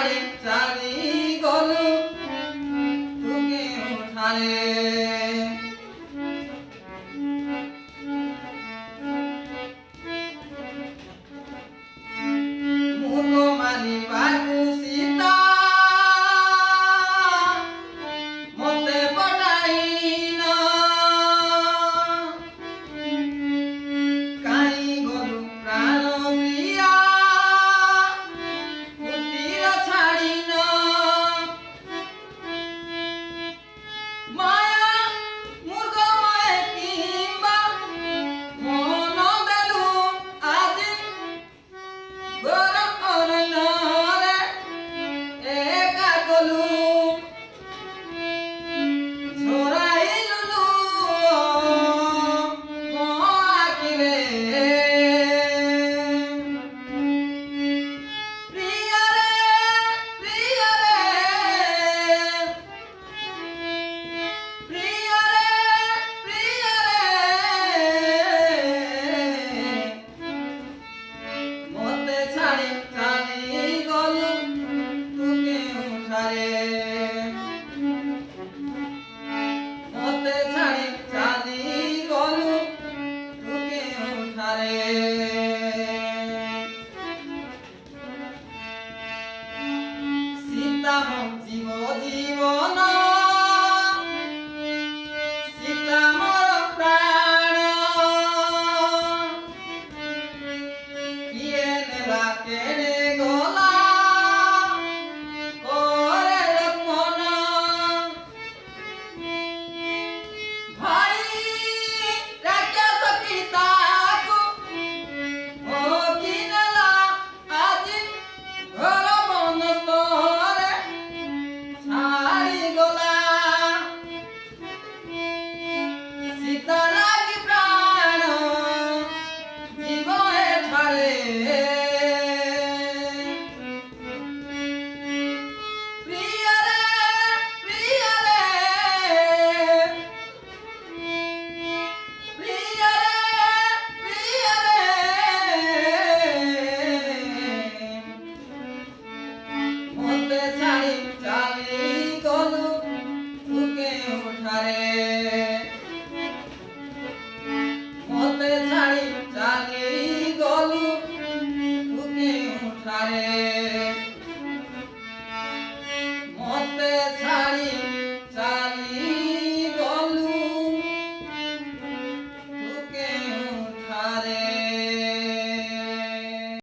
ছাড়ি চালি গলু তোকে উঠারে মুগো মারি বাগু সীতা মতে পটাই না কাই গলু প্রাণ প্রিয়া কুটির ছাড়ি না মায়া মুগো মায়ে কিংবা মন দেলু আজি গর অরণ্যরে একা গলু ছড়াইলু মো আখিরে প্রিয়া রে প্রিয়া রে মতে ছাড়ি চালি গলু তোকে উঠারে মতে ছাড়ি চালি গলু তোকে উঠারে সীতা জীব জীবন সীতা মোর প্রাণ কিয়ে নেলা কেড়ে গলা করে লক্ষণ ভাই রাক্ষস পিতাকু ও কি নেলা আজি ঘর বনস্তরে ছাড়ি গলা সীতা লাগি প্রাণ জীব এঠারে প্রিয়া রে প্রিয়া রে প্রিয়া রে মতে ছাড়ি চালি গলু তোকে উঠারে মতে ছাড়ি চালি গলু তোকে উঠারে।